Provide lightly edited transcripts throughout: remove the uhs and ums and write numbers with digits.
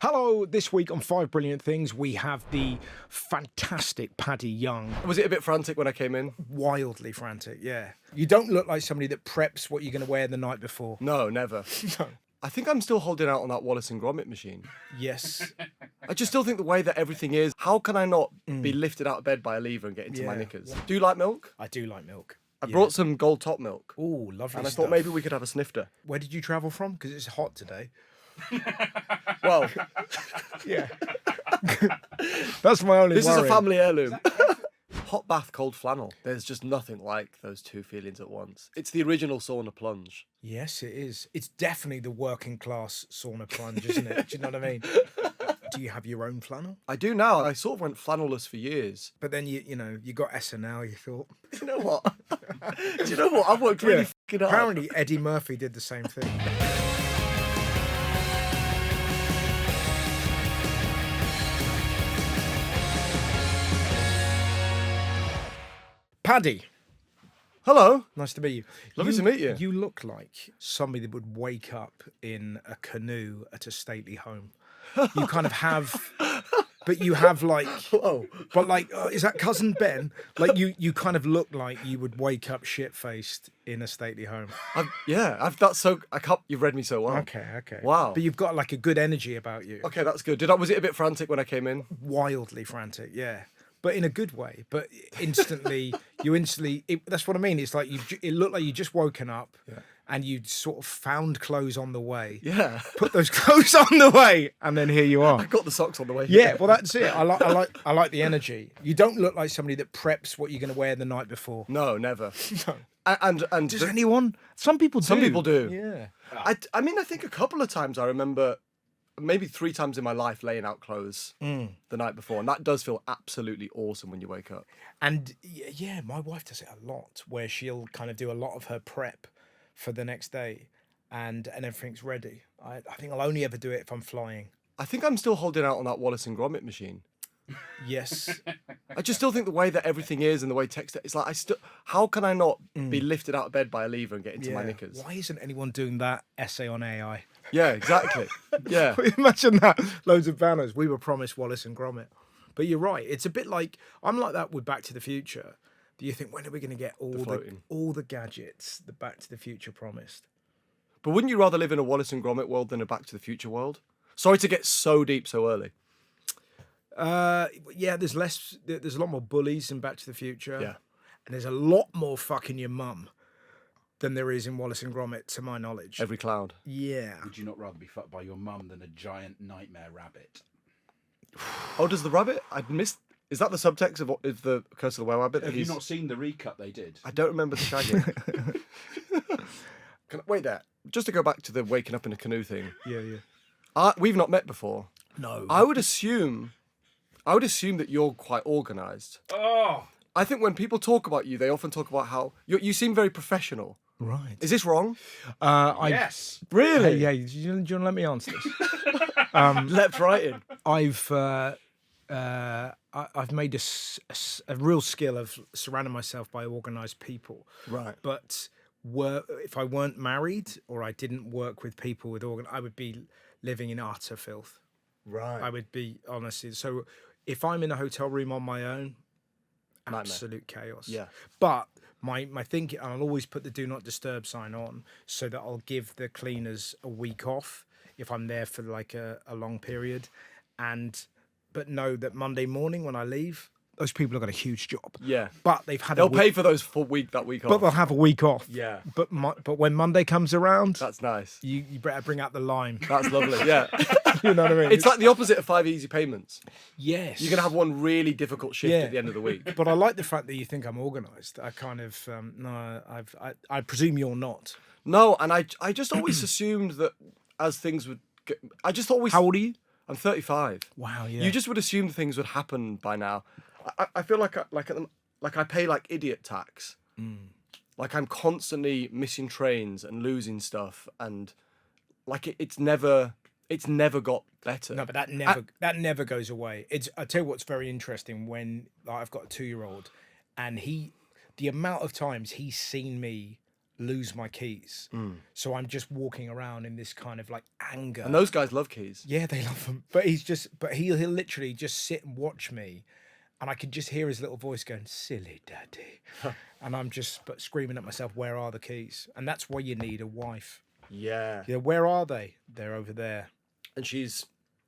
Hello, this week on Five Brilliant Things, we have the fantastic Paddy Young. Was it a bit frantic when I came in? Wildly frantic, yeah. You don't look like somebody that preps what you're going to wear the night before. No, never. No. I think I'm still holding out on that Wallace and Gromit machine. Yes. I just still think the way that everything is, how can I not be lifted out of bed by a lever and get into my Yeah. knickers? Do you like milk? I do like milk. I brought some gold top milk. Oh, lovely And I stuff. thought maybe we could have a snifter. Where did you travel from? Because it's hot today. Well, Yeah. That's my only this is worry. a family heirloom. Hot bath, cold flannel. There's just nothing like those two feelings at once. It's the original sauna plunge. Yes, it is. It's definitely the working class sauna plunge, isn't it? Do you know what I mean? Do you have your own flannel? I do now. I sort of went flannelless for years. But then you got SNL, you thought. You know what? Do you know what? I've worked really fucking hard. Apparently Eddie Murphy did the same thing. Paddy, Hello. nice to meet you. Lovely to meet you. You look like somebody that would wake up in a canoe at a stately home. You kind of have, but you have like, Oh. but like, is that cousin Ben? Like you kind of look like you would wake up shit-faced in a stately home. That's so. I can't. You've read me so well. Okay. Wow. But you've got like a good energy about you. Okay, that's good. Was it a bit frantic when I came in? Wildly frantic, yeah. But in a good way. But that's what I mean. It's like it looked like you just woken up and you'd sort of found clothes on the way. Yeah. Put those clothes on the way, and then here you I are. got the socks on the way. Yeah, well that's it. I like the energy. You don't look like somebody that preps what you're going to wear the night before. No, never. No. And Does anyone? Some people do. Some people do. Yeah. I mean, I think a couple of times I remember, maybe 3 times in my life, laying out clothes the night before, and that does feel absolutely awesome when you wake up. And yeah, my wife does it a lot, where she'll kind of do a lot of her prep for the next day, and everything's ready. I think I'll only ever do it if I'm flying. I think I'm still holding out on that Wallace and Gromit machine. Yes. I just still think the way that everything is and the way text, it's like how can I not be lifted out of bed by a lever and get into my knickers? Why isn't anyone doing that essay on AI? Yeah, exactly. Yeah. Imagine that. Loads of banners. We were promised Wallace and Gromit. But you're right. It's a bit like, I'm like that with Back to the Future. Do you think, when are we going to get all the gadgets that Back to the Future promised? But wouldn't you rather live in a Wallace and Gromit world than a Back to the Future world? Sorry to get so deep so early. Yeah, there's a lot more bullies in Back to the Future. Yeah. And there's a lot more fucking your mum than there is in Wallace and Gromit, to my knowledge. Every cloud. Yeah. Would you not rather be fucked by your mum than a giant nightmare rabbit? Oh, does the rabbit? I'd missed. Is that the subtext of the Curse of the Were-Rabbit? Have you not seen the recut they did? I don't remember the shagging. Wait there. Just to go back to the waking up in a canoe thing. Yeah. We've not met before. No. I would assume that you're quite organised. Oh. I think when people talk about you, they often talk about how you seem very professional. Right. Is this wrong? Yes. Really? Hey, do you want to let me answer this? Leapt right in. I've made a real skill of surrounding myself by organised people. Right. But if I weren't married or I didn't work with people with I would be living in utter filth. Right. I would be, honestly. So if I'm in a hotel room on my own, Nightmare. absolute chaos. Yeah. But my thinking, I'll always put the do not disturb sign on so that I'll give the cleaners a week off if I'm there for like a long period. But know that Monday morning when I leave, those people have got a huge job. Yeah. But they've had They'll pay for those for that week off. But they'll have a week off. Yeah. But when Monday comes around, That's nice. you better bring out the lime. That's lovely. Yeah. You know what I mean? It's like the opposite of 5 easy payments. Yes. You're gonna have one really difficult shift at the end of the week. But I like the fact that you think I'm organised. I kind of I presume you're not. No, and I just always assumed that as things would. How old are you? I'm 35. Wow. Yeah. You just would assume things would happen by now. I feel like I pay like idiot tax. Like I'm constantly missing trains and losing stuff, and like it's never got better. No, but that never goes away. I tell you what's very interesting when I've got a 2-year-old, and the amount of times he's seen me lose my keys. So I'm just walking around in this kind of like anger. And those guys love keys. Yeah, they love them. But he'll literally just sit and watch me, and I can just hear his little voice going, "Silly daddy," and I'm just screaming at myself, "Where are the keys?" And that's why you need a wife. Yeah. Yeah, where are they? They're over there. And she's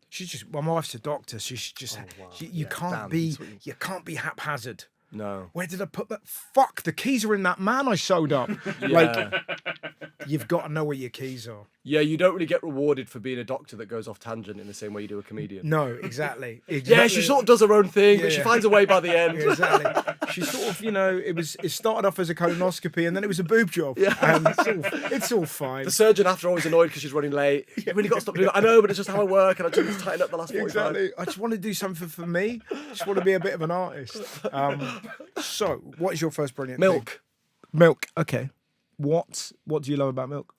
just. Well, my wife's a doctor, so she's just. wow. You can't damn, be. that's what you- You can't be haphazard. no. Where did I put that? Fuck, the keys are in that man I sewed up. Yeah. Like, you've got to know where your keys are. Yeah, you don't really get rewarded for being a doctor that goes off tangent in the same way you do a comedian. No, exactly. Yeah, she sort of does her own thing, but she Yeah. finds a way by the end. Yeah, exactly. She sort of, it started off as a colonoscopy and then it was a boob job. Yeah. And it's all fine. The surgeon after always annoyed because she's running late. You really got to stop doing that. I know, but it's just how I work, and I just need to tighten up the last 45. Exactly. I just want to do something for me. Just want to be a bit of an artist. So, what is your first brilliant thing? Milk. Milk. Okay. What do you love about milk?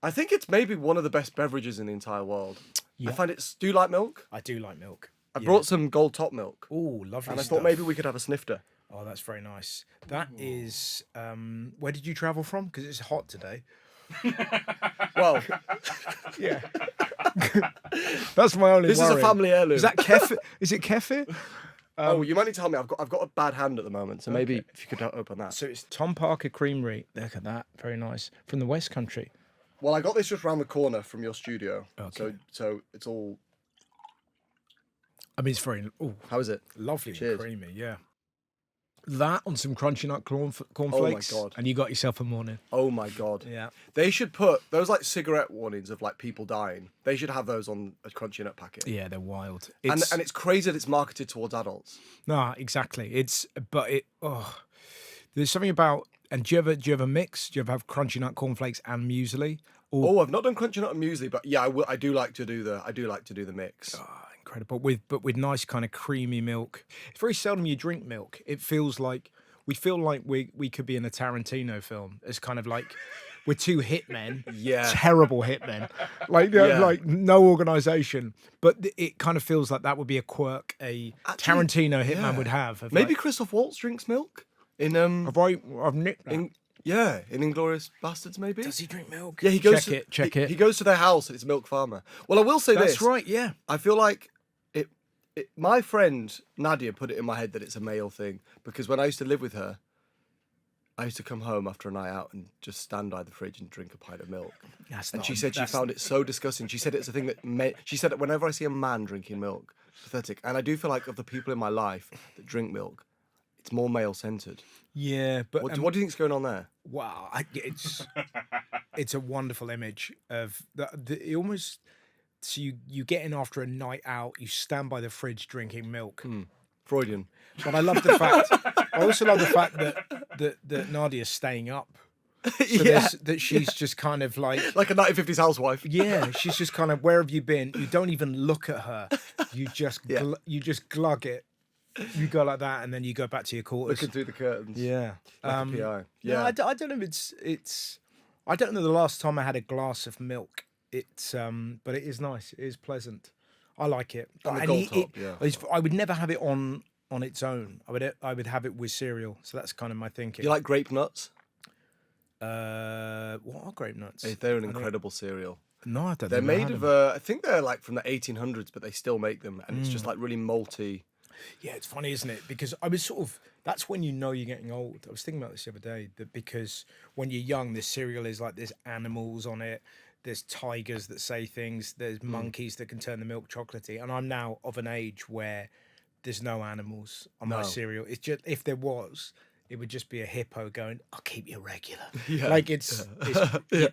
I think it's maybe one of the best beverages in the entire world. Yeah. I find it. Do you like milk? I do like milk. I brought some gold top milk, Oh, lovely and I stuff. thought maybe we could have a snifter. Oh, that's very nice. That is. Where did you travel from? Because it's hot today. Well, Yeah. That's my only this is a worry. family heirloom. Is that kefir? Is it kefir? Oh, you might need to tell me. I've got a bad hand at the moment, so maybe if you could open that. So it's Tom Parker Creamery. Look at that. Very nice. From the West Country. Well, I got this just round the corner from your studio. Okay. So it's all. I mean, it's very How is it? lovely Cheers. and creamy. Yeah. That on some crunchy nut cornflakes. God. And you got yourself a morning. Oh my god. Yeah. They should put those like cigarette warnings of like people dying. They should have those on a crunchy nut packet. Yeah, they're wild. And it's crazy that it's marketed towards adults. No, exactly. There's something about. And do you ever mix? Do you ever have crunchy nut cornflakes and muesli? Oh, I've not done crunchy nut and muesli, but yeah, I do like to do the mix. Incredible. With nice kind of creamy milk. It's very seldom you drink milk. It feels like we could be in a Tarantino film. It's kind of like we're two hitmen. Yeah. Terrible hitmen. Like no organization. But it kind of feels like that would be a quirk a Tarantino hitman would have. Of Maybe like, Christoph Waltz drinks milk in I've nicked that. in Inglourious Bastards, maybe. Does he drink milk? Yeah, he goes Check it. He goes to their house and it's a milk farmer. Well, I will say That's this. right, yeah. I feel like my friend Nadia put it in my head that it's a male thing because when I used to live with her, I used to come home after a night out and just stand by the fridge and drink a pint of milk. And she said she found it so disgusting. She said it's a thing that she said that whenever I see a man drinking milk, it's pathetic. And I do feel like of the people in my life that drink milk, it's more male centered. Yeah, but What do you think's going on there? wow, it's a wonderful image of it almost. So you get in after a night out, you stand by the fridge drinking milk. Freudian. But I love the fact. I also love the fact that Nadia's staying up. So that she's just kind of like a 1950s housewife. Yeah, she's just kind of, where have you been? You don't even look at her. You just you just glug it. You go like that, and then you go back to your quarters. Looking through the curtains. Yeah. Like a PI. Yeah. No, I don't know if it's. I don't know the last time I had a glass of milk. But it is nice. It is pleasant. I like it. And the gold top, yeah. I would never have it on its own. I would have it with cereal. So that's kind of my thinking. Do you like grape nuts? What are grape nuts? They're an incredible cereal. No, I don't. They're think I made had of. them. I think they're like from the 1800s, but they still make them, and it's just like really malty. Yeah, it's funny, isn't it? Because I was sort of. That's when you know you're getting old. I was thinking about this the other day. That because when you're young, this cereal is like there's animals on it. There's tigers that say things. There's monkeys that can turn the milk chocolatey. And I'm now of an age where there's no animals on my cereal. It's just, if there was, it would just be a hippo going, "I'll keep you regular." Yeah. Like it's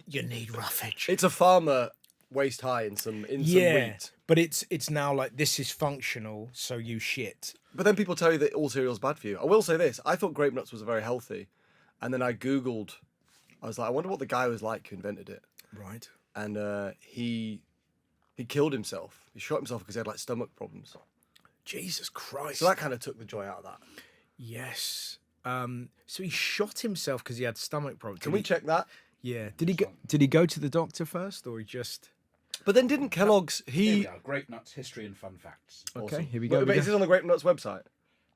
you need roughage. It's a farmer waist high in some wheat. But it's now like this is functional, so you shit. But then people tell you that all cereal's bad for you. I will say this: I thought grape nuts was very healthy, and then I googled. I was like, I wonder what the guy was like who invented it. Right. And he killed himself. He shot himself because he had like stomach problems. Jesus Christ. So that kind of took the joy out of that. Yes. So he shot himself because he had stomach problems. Can we check that? Yeah. Did he go to the doctor first, or he just? But then didn't Kellogg's Here we are, Grape Nuts History and Fun Facts. Okay, here we go. But is this on the Grape Nuts website?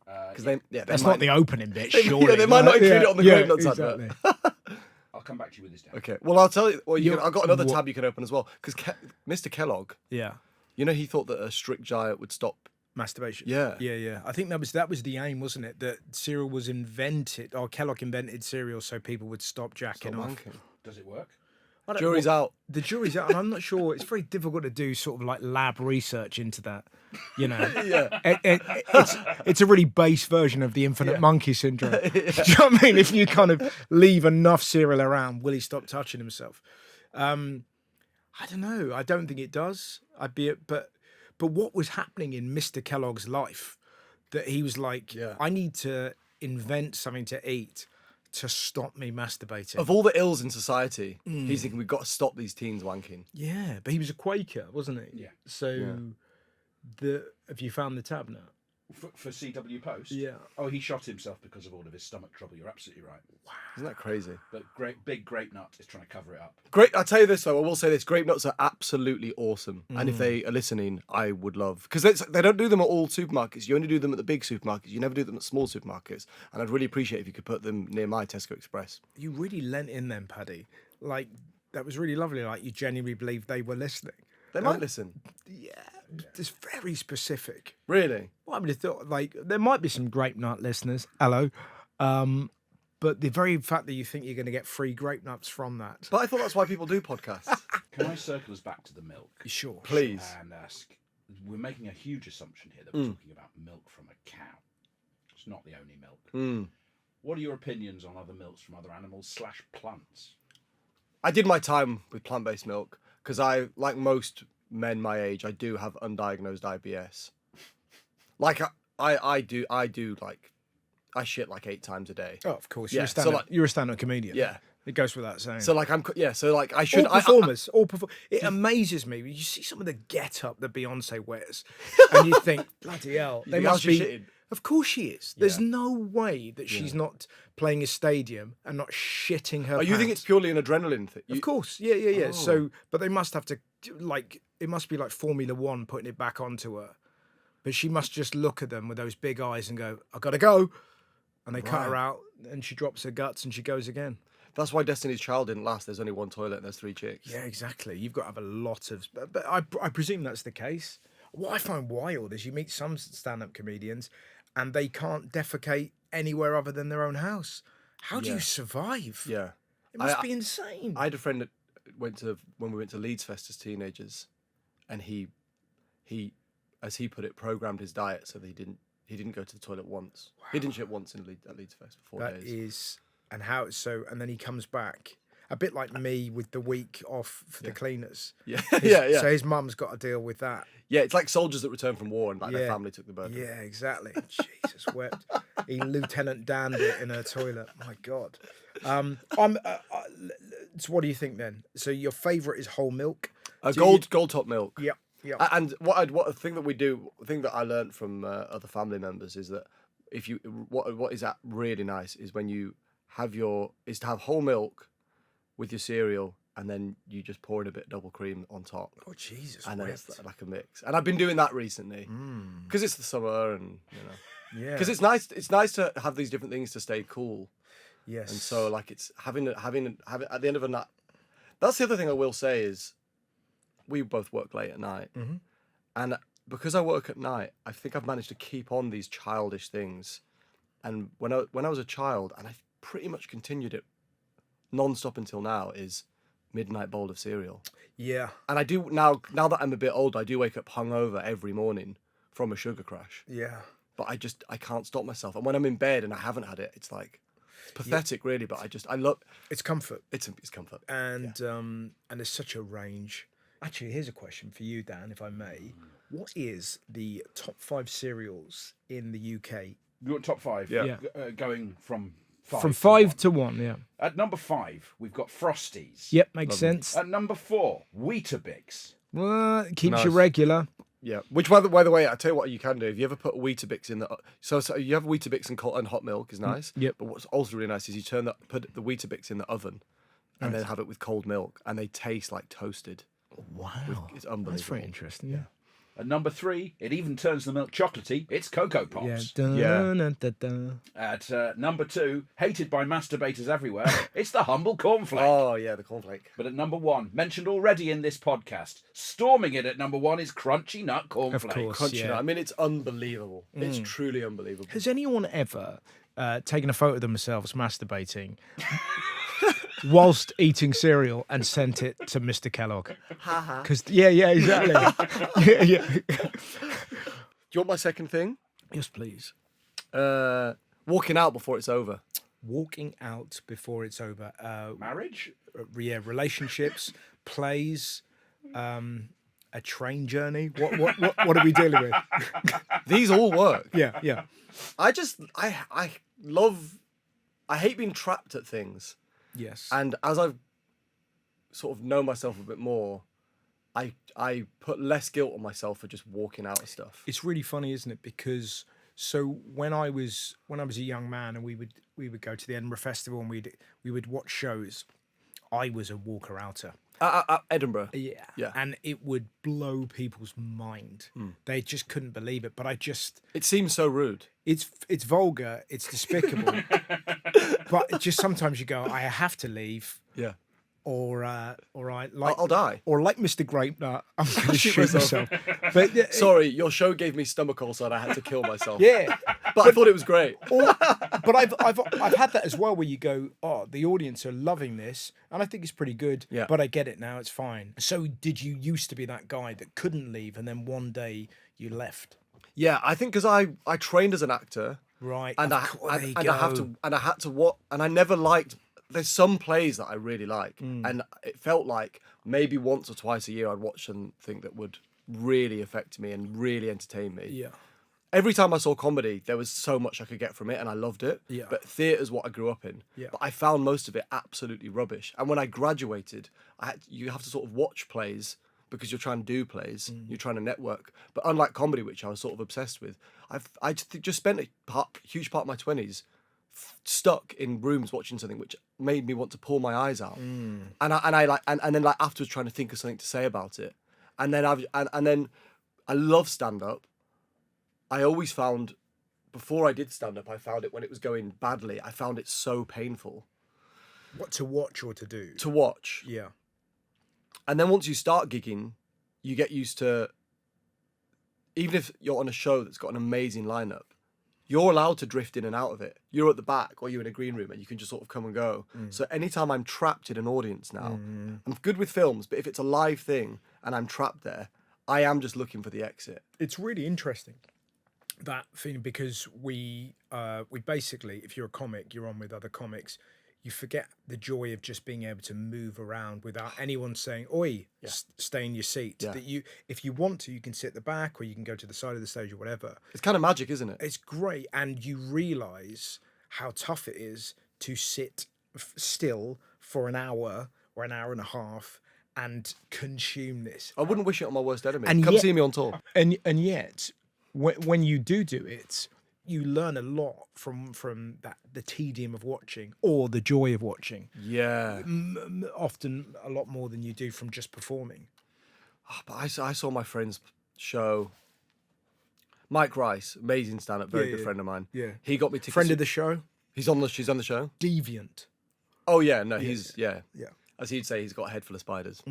Because That's not the opening bit, surely. Yeah, they might not include it on the Grape Nuts advert. I'll come back to you with this down. Okay. Well, I'll tell you. Well, I've got another what- tab you can open as well. Because Mr. Kellogg, Yeah. you know, he thought that a strict diet would stop. Masturbation. Yeah. Yeah. I think that was the aim, wasn't it? That cereal was invented, or Kellogg invented cereal so people would stop jacking Stop off. wanking. Does it work? I don't- Jury's well, out. The jury's out, and I'm not sure. It's very difficult to do sort of like lab research into that. You know, Yeah. it's a really base version of the infinite monkey syndrome. Do you know what I mean? If you kind of leave enough cereal around, will he stop touching himself? I don't know. I don't think it does. But what was happening in Mr. Kellogg's life that he was like, Yeah. I need to invent something to eat to stop me masturbating. Of all the ills in society, he's thinking we've got to stop these teens wanking. Yeah, but he was a Quaker, wasn't he? Yeah. So, have you found the tab now? For CW Post? Yeah. Oh, he shot himself because of all of his stomach trouble. You're absolutely right. Isn't that crazy? But big grape nut is trying to cover it up. Great. I'll tell you this though. I will say this: grape nuts are absolutely awesome, and if they are listening, I would love because they don't do them at all supermarkets. You only do them at the big supermarkets. You never do them at small supermarkets, and I'd really appreciate if you could put them near my Tesco Express. You really lent in them, Paddy. Like, that was really lovely. Like, you genuinely believed they were listening. They might listen. Yeah, it's very specific. Really? Well, I would have thought, like, there might be some grape nut listeners. Hello. But the very fact that you think you're going to get free grape nuts from that. But I thought that's why people do podcasts. Can I circle us back to the milk? Sure. Please. And ask, we're making a huge assumption here that we're talking about milk from a cow. It's not the only milk. What are your opinions on other milks from other animals / plants? I did my time with plant-based milk because I, like most men my age, I do have undiagnosed IBS. Like I do like I shit like 8 times a day. Oh, of course. Yeah, You're a stand-up comedian. Yeah. It goes without saying. So like so like I should all performers. It amazes me. You see some of the get-up that Beyonce wears, and you think, bloody hell, they think, must how's she be. shitting? Of course she is. There's Yeah. no way that she's not playing a stadium and not shitting her. Oh, you think pants. it's purely an adrenaline thing? Of course, yeah. Oh. So, but they must have to, like, it must be like Formula One putting it back onto her. But she must just look at them with those big eyes and go, "I gotta go," and they cut her Right. out, and she drops her guts and she goes again. That's why Destiny's Child didn't last. There's only one toilet and there's 3 chicks. Yeah, exactly. You've got to have a lot of, but I presume that's the case. What I find wild is you meet some stand-up comedians, and they can't defecate anywhere other than their own house. How do you Yeah. survive? Yeah. It must be insane. I had a friend that when we went to Leeds Fest as teenagers, and he, as he put it, programmed his diet so that he didn't go to the toilet once. He didn't shit once at Leeds Fest for 4 That days. is, and how so, and then he comes back. A bit like me with the week off for the cleaners. Yeah, His- yeah. So his mum's got to deal with that. Yeah, it's like soldiers that return from war and like Yeah. their family took the burden. Yeah, exactly. Jesus wept. He Lieutenant Dan'd it in her toilet. My God. So what do you think then? So your favourite is whole milk? Gold top milk. Yep. And what a thing that we do, the thing that I learned from other family members is that if you what is that really nice is when you have to have whole milk with your cereal and then you just pour in a bit of double cream on top. Oh Jesus. And then wept. it's like a mix. And I've been doing that recently because it's the summer and Yeah. because it's nice. It's nice to have these different things to stay cool. Yes. And so like it's having at the end of a night. That's the other thing I will say is we both work late at night, and because I work at night, I think I've managed to keep on these childish things. And when I was a child, and I've pretty much continued it non-stop until now, is midnight bowl of cereal. Yeah. And I do now that I'm a bit older, I do wake up hungover every morning from a sugar crash. Yeah. But I can't stop myself. And when I'm in bed and I haven't had it, it's like pathetic, really. But I love It's comfort. it's comfort. And there's such a range. Actually, here's a question for you, Dan, if I may. What is the top 5 cereals in the UK? You want top 5? Yeah. Going from 5. From to 5 1. to 1, yeah. At number 5, we've got Frosties. Yep, makes sense. At number 4, Weetabix. Well, it keeps Nice. you regular. Yeah. Which, by the way, I tell you what you can do. If you ever put Weetabix in the... So you have Weetabix and hot milk is nice. Yep. But what's also really nice is you put the Weetabix in the oven and then have it with cold milk. And they taste like toasted. Wow. It's unbelievable. That's very interesting, yeah. At number 3, it even turns the milk chocolatey. It's Cocoa Pops. At number 2, hated by masturbators everywhere, it's the humble cornflake. Oh yeah, the cornflake. But at number 1, mentioned already in this podcast, storming it at number 1 is Crunchy Nut Cornflake. Of course. Crunchy Yeah. nut. I mean, it's unbelievable. It's truly unbelievable. Has anyone ever taken a photo of themselves masturbating whilst eating cereal and sent it to Mr. Kellogg? Because yeah, exactly. yeah. Do you want my second thing? Yes, please. Walking out before it's over. Walking out before it's over. Marriage? Yeah, relationships, plays, a train journey. What are we dealing with? These all work. Yeah. I hate being trapped at things. Yes. And as I've sort of known myself a bit more, I put less guilt on myself for just walking out of stuff. It's really funny, isn't it? Because so when I was a young man and we would go to the Edinburgh Festival and we would watch shows, I was a walker outer. Edinburgh. Yeah. And it would blow people's mind. They just couldn't believe it. But It seems so rude. it's vulgar, it's despicable. But just sometimes you go, I have to leave. Yeah. Or I'll die. Or like Mr. Grapenut, I'm going to shoot myself. But Sorry, your show gave me stomach ulcer and I had to kill myself. yeah, But I thought it was great. but I've had that as well, where you go, oh, the audience are loving this, and I think it's pretty good. Yeah. But I get it now; it's fine. So, did you used to be that guy that couldn't leave, and then one day you left? Yeah, I think because I trained as an actor, Right. and Of I course, there you and I go. had to watch, and I never liked. There's some plays that I really like, and it felt like maybe once or twice a year I'd watch something that would really affect me and really entertain me. Yeah. Every time I saw comedy, there was so much I could get from it, and I loved it. Yeah. But theatre's what I grew up in. Yeah. But I found most of it absolutely rubbish. And when I graduated, you have to sort of watch plays because you're trying to do plays, you're trying to network. But unlike comedy, which I was sort of obsessed with, I just spent a huge part of my 20s stuck in rooms watching something which made me want to pull my eyes out. And then like afterwards trying to think of something to say about it. And then I love stand up. I always found, before I did stand up, I found it when it was going badly, I found it so painful. What to watch or to do? To watch. Yeah. And then once you start gigging, you get used to, even if you're on a show that's got an amazing lineup, you're allowed to drift in and out of it. You're at the back or you're in a green room and you can just sort of come and go. So anytime I'm trapped in an audience now, I'm good with films, but if it's a live thing and I'm trapped there, I am just looking for the exit. It's really interesting, that thing, because we basically, if you're a comic, you're on with other comics, you forget the joy of just being able to move around without anyone saying, oi, stay in your seat. Yeah. That you, if you want to, you can sit at the back or you can go to the side of the stage or whatever. It's kind of magic, isn't it? It's great. And you realise how tough it is to sit still for an hour or an hour and a half and consume this. I wouldn't wish it on my worst enemy. And Come yet- see me on tour. And yet, when you do it, you learn a lot from that, the tedium of watching or the joy of watching. Yeah. Often a lot more than you do from just performing. But I saw my friend's show. Mike Rice, amazing stand-up, very good friend of mine. Yeah. He got me tickets. Friend of the show? She's on the show. Deviant. Oh yeah, no, he's Yeah. as he'd say, he's got a head full of spiders.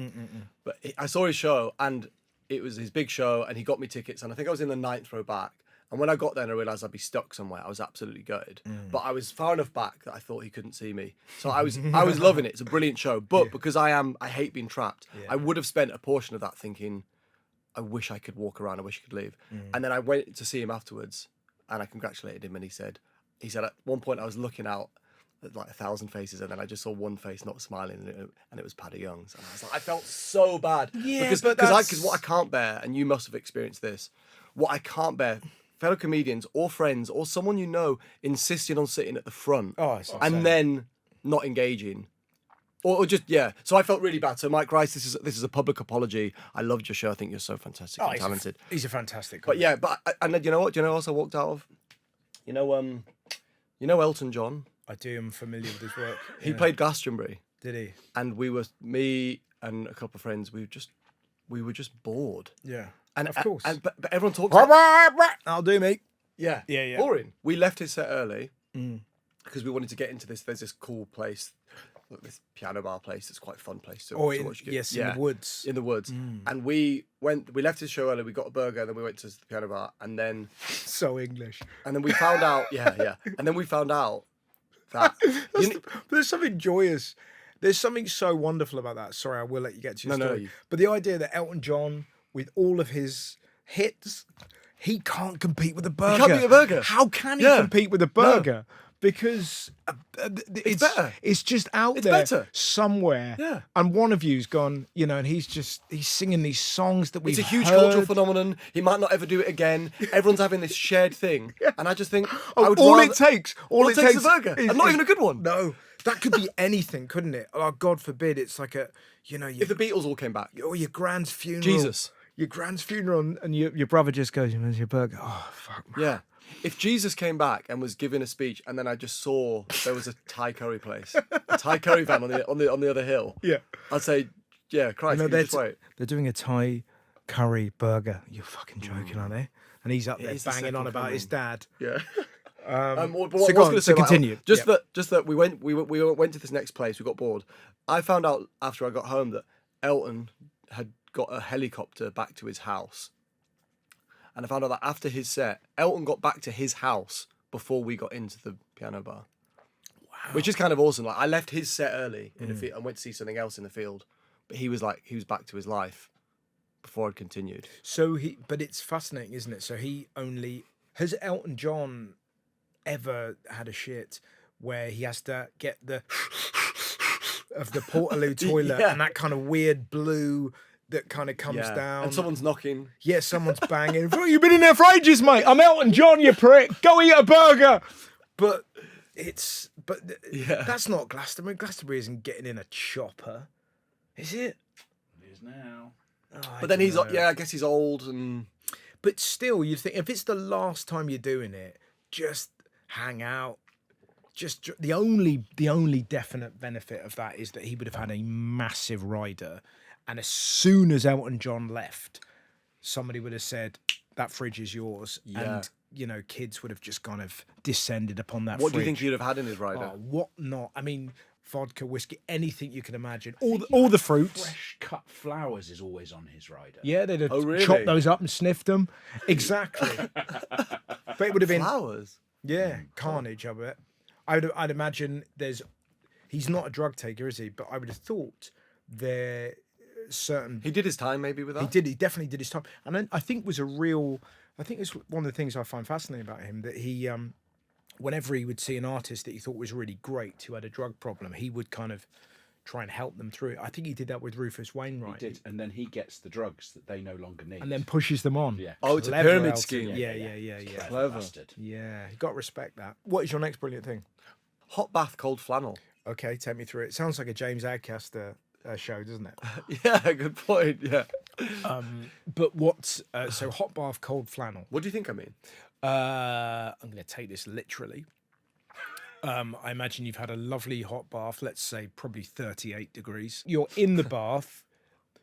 But I saw his show, and it was his big show, and he got me tickets, and I think I was in the 9th row back. And when I got there and I realised I'd be stuck somewhere, I was absolutely gutted. But I was far enough back that I thought he couldn't see me. So I was loving it. It's a brilliant show. But because I hate being trapped, I would have spent a portion of that thinking, I wish I could walk around, I wish I could leave. And then I went to see him afterwards and I congratulated him, and he said at one point I was looking out at like 1,000 faces, and then I just saw one face not smiling, and it was Paddy Young's. And I was like, I felt so bad. Yeah, because what I can't bear, and you must have experienced this, what I can't bear, fellow comedians or friends or someone you know insisting on sitting at the front and then not engaging. Or just, So I felt really bad. So Mike Rice, this is a public apology. I loved your show. I think you're so fantastic and talented. He's a fantastic But comic. and you know what? Do you know what else I walked out of? You know Elton John? I do. I'm familiar with his work. He played Glastonbury. Did he? And me and a couple of friends, we were just bored. Yeah. And Of course. But everyone talks about, I'll do, mate. yeah. Yeah. Boring. We left his set early because we wanted to get into this. There's this cool place, this piano bar place. It's quite a fun place to watch. In the woods. In the woods. And we left his show early. We got a burger, and then we went to the piano bar, and then So English. and then we found out, and then we found out that But there's something joyous. There's something so wonderful about that. Sorry, I will let you get to your story. But the idea that Elton John, with all of his hits, he can't compete with a burger. can't beat a burger. How can he Yeah. compete with a burger? Because it's better. It's just out It's there better. somewhere. Yeah. And one of you's gone, and he's singing these songs that we've it's a huge heard. cultural phenomenon. He might not ever do it again. Everyone's having this shared thing, and I just think All it takes is a burger, and not even a good one. No, that could be anything, couldn't it? Oh, God forbid, it's like If the Beatles all came back, your grand's funeral. Jesus. Your grand's funeral, and your brother just goes, "Where's your burger?" Oh, fuck, man. yeah. If Jesus came back and was giving a speech, and then I just saw there was a Thai curry place, a Thai curry van on the other hill, Yeah. I'd say, yeah, Christ, can you just wait. They're doing a Thai curry burger. You're fucking joking, aren't they? And he's up there is the banging second on about his coming. dad. Yeah. So what go I was on, going to so say, continue. Just Yeah. that we went to this next place. We got bored. I found out after I got home that Elton had got a helicopter back to his house, and I found out that after his set, Elton got back to his house before we got into the piano bar. Wow. Which is kind of awesome. Like I left his set early in the field and went to see something else in the field, but he was back to his life before I'd continued. But it's fascinating, isn't it? So has Elton John ever had a shit where he has to get the of the Portaloo toilet Yeah. and that kind of weird blue that kind of comes down. And someone's knocking. Yeah, someone's banging. "Oh, you've been in there for ages, mate. I'm Elton John, you prick. Go eat a burger." But that's not Glastonbury. Glastonbury isn't getting in a chopper, is it? It is now. Oh, But then I guess he's old and. But still, you think if it's the last time you're doing it, just hang out. Just the only definite benefit of that is that he would have had a massive rider, and as soon as Elton John left, somebody would have said, "That fridge is yours," Yeah. and kids would have just kind of descended upon that. What fridge. do you think he'd have had in his rider? Oh, what not? I mean, vodka, whiskey, anything you can imagine. All the fruits. Fresh cut flowers is always on his rider. Yeah, they'd have Oh, really? chopped those up and sniffed them. Exactly. But it would have been Flowers. carnage. I bet. I'd imagine he's not a drug taker, is he? But I would have thought there certain. He did his time maybe with that. He definitely did his time, and then I think it's one of the things I find fascinating about him that he whenever he would see an artist that he thought was really great who had a drug problem, he would kind of try and help them through it. I think he did that with Rufus Wainwright. He did, and then he gets the drugs that they no longer need. And then pushes them on. Yeah. Oh, it's a Clever pyramid Elton. scheme. Yeah. Clever. Bastard. Yeah, you got to respect that. What is your next brilliant thing? Hot bath, cold flannel. Okay, take me through it. Sounds like a James Adcaster show, doesn't it? Yeah, good point. Yeah. But what's so hot bath, cold flannel? What do you think I mean? I'm going to take this literally. I imagine you've had a lovely hot bath, let's say probably 38 degrees. You're in the bath,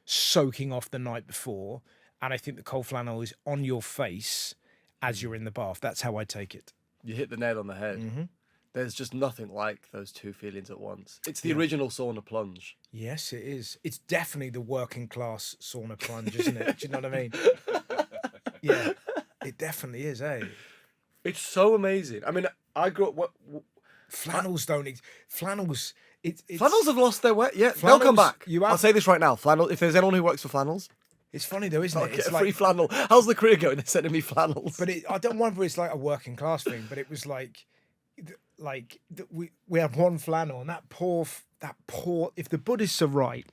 soaking off the night before, and I think the cold flannel is on your face as you're in the bath. That's how I take it. You hit the nail on the head. Mm-hmm. There's just nothing like those two feelings at once. It's the original sauna plunge. Yes, it is. It's definitely the working class sauna plunge, isn't it? Do you know what I mean? Yeah, it definitely is, eh? It's so amazing. I mean, I grew up. Flannels don't eat. Flannels. It's Flannels have lost their way. Yeah, they'll come Flannels, back. you have- I'll say this right now. Flannel. If there's anyone who works for Flannels, It's funny though, isn't I'll it? get It's a free flannel. How's the career going? They're sending me flannels. But I don't wonder if it's like a working class thing. But it was we had one flannel, and that poor. If the Buddhists are right,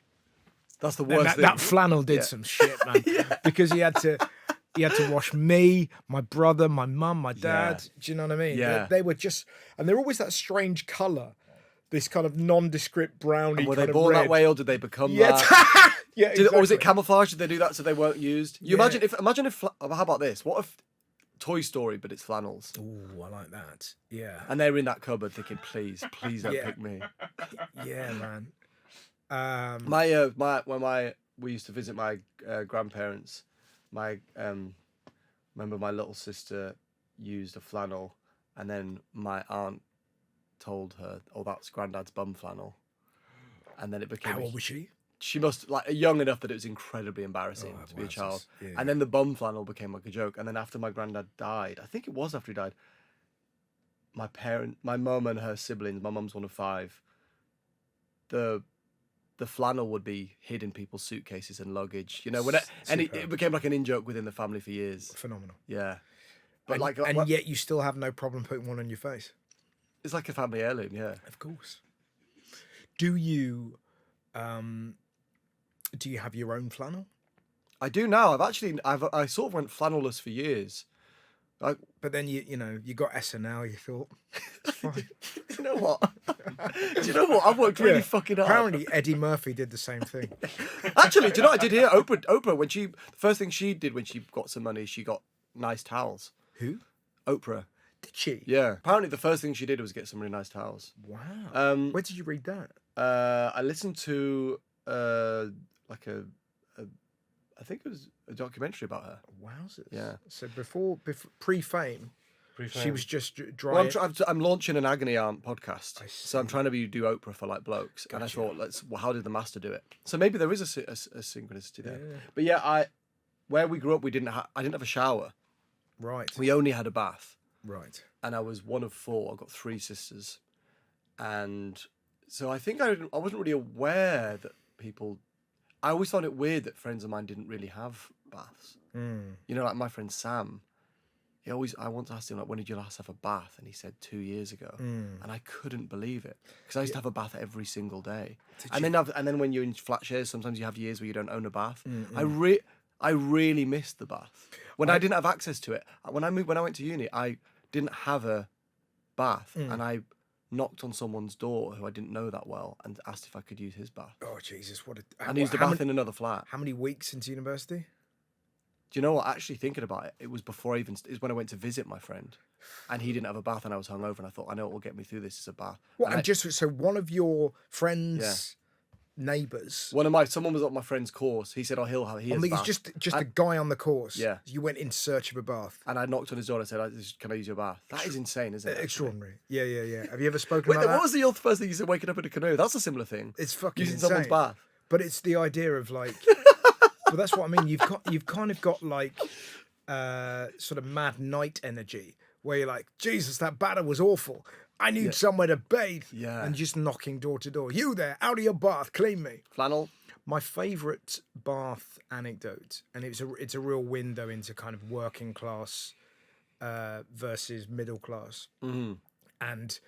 That's the then worst thing. that flannel did some shit, man. Because he had to wash me, my brother, my mum, my dad. Yeah. Do you know what I mean? Yeah. They were just, and they're always that strange colour, this kind of nondescript brownie. Were kind they of born red. that way, or did they become Yeah, that? yeah. Or was it exactly. camouflage? Did they do that so they weren't used? You Yeah. imagine if. How about this? What if Toy Story, but it's flannels, Ooh, I like that. Yeah, and they're in that cupboard thinking, please don't Yeah. pick me. yeah, man. When we used to visit my grandparents, remember my little sister used a flannel, and then my aunt told her, "Oh, that's Grandad's bum flannel," and then it became. How old was she? She must young enough that it was incredibly embarrassing Oh, to be a child. yeah. And then the bum flannel became like a joke. And then after my granddad died, I think it was after he died, my mum and her siblings, my mum's one of 5, the flannel would be hid in people's suitcases and luggage. You know, and it became like an in-joke within the family for years. Phenomenal. Yeah. But and yet you still have no problem putting one on your face. It's like a family heirloom, yeah. Of course. Do you have your own flannel? I do now. I sort of went flannelless for years. But then you got SNL. You thought, it's fine. You know what? Do you know what? I've worked really fucking hard. Apparently, Eddie Murphy did the same thing. Actually, do you know what I did here? Oprah, when the first thing she did when she got some money, she got nice towels. Who? Oprah. Did she? Yeah. Apparently, the first thing she did was get some really nice towels. Wow. Where did you read that? I listened to I think it was a documentary about her. Wowzers. Yeah. So before pre-fame, she was just dry. Well, I'm launching an Agony Aunt podcast, so I'm trying to do Oprah for blokes. Gotcha. And I thought, how did the master do it? So maybe there is a synchronicity there. Yeah. But yeah, where we grew up, I didn't have a shower. Right. We only had a bath. Right. And I was one of 4. I've got 3 sisters, and so I think I wasn't really aware that people. I always found it weird that friends of mine didn't really have baths. Mm. You know, like my friend Sam. I once asked him, when did you last have a bath? And he said 2 years ago. Mm. And I couldn't believe it. Because I used to have a bath every single day. And then when you're in flat shares, sometimes you have years where you don't own a bath. Mm-mm. I really missed the bath. When I didn't have access to it. When I went to uni, I didn't have a bath. And I knocked on someone's door who I didn't know that well and asked if I could use his bath. Oh, Jesus. And he used the bath in another flat. How many weeks into university? Do you know what? Actually thinking about it, it was before it was when I went to visit my friend, and he didn't have a bath, and I was hungover, and I thought, I know what will get me through this is a bath. Well, so one of your friends' neighbours. Someone was on my friend's course. He said, "Oh, he has a bath." Just a guy on the course. Yeah. You went in search of a bath. And I knocked on his door and I said, "Can I use your bath?" That is insane, isn't it? Extraordinary. Yeah. Have you ever spoken about that? What was the first thing you said? Waking up in a canoe. That's a similar thing. It's fucking using insane. someone's bath. But it's the idea of well, that's what I mean. You've kind of got sort of mad night energy where you're like, Jesus, that batter was awful. I need somewhere to bathe. Yeah. And just knocking door to door. You there, out of your bath, clean me. Flannel. My favourite bath anecdote, and it's a real window into kind of working class versus middle class. Mm-hmm. And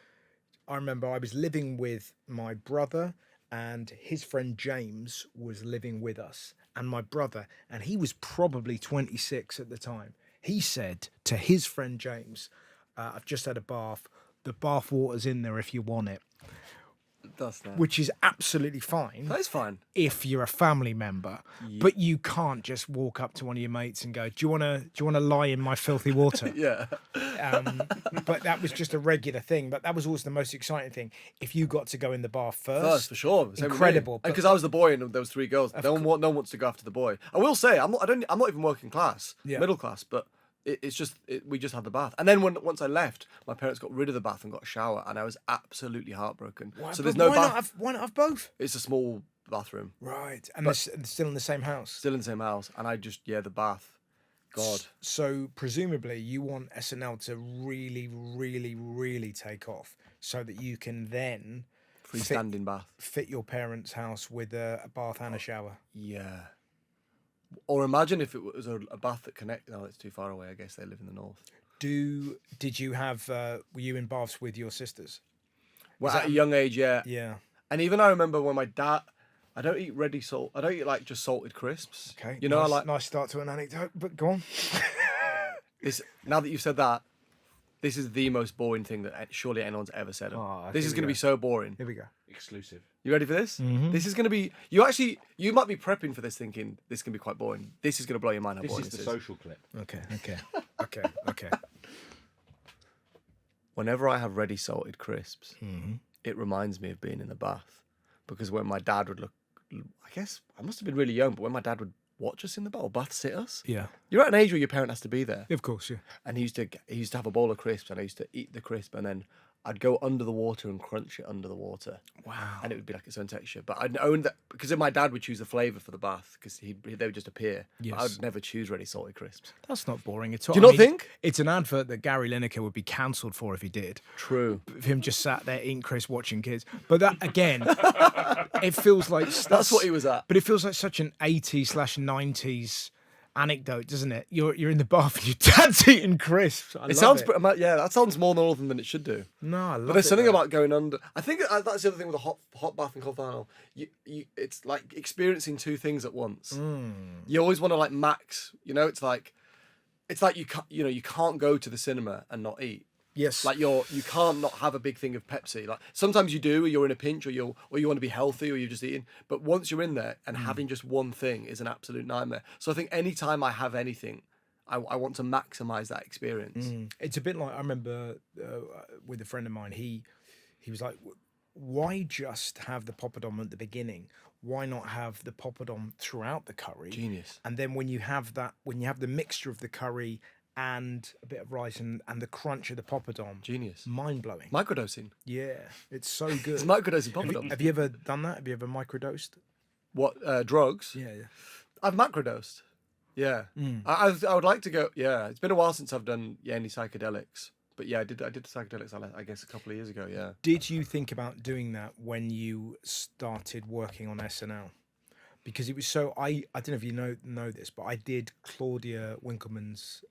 I remember I was living with my brother, and his friend James was living with us. And my brother, and he was probably 26 at the time, he said to his friend James, I've just had a bath. The bath water's in there if you want it. That's nice. Which is absolutely fine. That is fine. If you're a family member. Yeah. But you can't just walk up to one of your mates and go, do you want to lie in my filthy water? Yeah. But that was just a regular thing. But that was always the most exciting thing. If you got to go in the bath first. First, for sure. Incredible. Because I was the boy and there was 3 girls. No one wants to go after the boy. I will say, I'm not even working class, middle class, but we just had the bath. And then once I left, my parents got rid of the bath and got a shower, and I was absolutely heartbroken. So there's no bath. Why not have both? It's a small bathroom. Right. And they're still in the same house? Still in the same house. And the bath. God. So presumably you want SNL to really, really, really take off so that you can then freestanding bath. Fit your parents' house with a bath and a shower. Yeah. Or imagine if it was a bath that connected. No, it's too far away. I guess they live in the north. Did you have? Were you in baths with your sisters? Well, at a young age, yeah. Yeah. And even I remember when my dad. I don't eat ready salt. I don't eat just salted crisps. Okay. You know, nice start to an anecdote, but go on. Now that you've said that, this is the most boring thing that surely anyone's ever said. This is going to be so boring. Here we go. Exclusive. You ready for this? Mm-hmm. This is going to be. You might be prepping for this, thinking this can be quite boring. This is going to blow your mind how boring this is. This is the social clip. Okay. Whenever I have ready salted crisps, it reminds me of being in the bath, because when my dad would look, I guess I must have been really young, but when my dad would watch us in the bar or bath sit us. Yeah. You're at an age where your parent has to be there. Of course, yeah. And he used to have a bowl of crisps, and I used to eat the crisp, and then I'd go under the water and crunch it under the water. Wow. And it would be like its own texture. But I'd own that because my dad would choose the flavour for the bath because they would just appear. Yes. But I would never choose really salty crisps. That's not boring at all. Do you not think? It's an advert that Gary Lineker would be cancelled for if he did. True. If him just sat there eating crisps, watching kids. But that, again, it feels like... That's what he was at. But it feels like such an 80s/90s anecdote, doesn't it? You're in the bath and your dad's eating crisps. I It love sounds, it. yeah, that sounds more northern than it should do. No, I love But there's it, something though. about going under. I think that's the other thing with a hot bath and cold flannel. It's like experiencing two things at once. You always want to like max. You know, it's like you can't go to the cinema and not eat. Yes. Like you can't not have a big thing of Pepsi. Like sometimes you do, or you're in a pinch, or you want to be healthy, or you're just eating. But once you're in there and having just one thing is an absolute nightmare. So I think anytime I have anything, I want to maximize that experience. It's a bit like, I remember with a friend of mine, he was like, why just have the poppadom at the beginning? Why not have the poppadom throughout the curry? Genius. And then when you have the mixture of the curry and a bit of rice and the crunch of the poppadom, Genius. mind-blowing. Microdosing. Yeah, it's so good. It's microdosing poppadom. Have you ever done that? Have you ever microdosed? What drugs? Yeah. I've macrodosed. Yeah. I would like to go. Yeah, it's been a while since I've done any psychedelics. But yeah, I did psychedelics. I guess a couple of years ago. Yeah. Did you think about doing that when you started working on SNL? Because it was so, I don't know if you know this, but I did Claudia Winkleman's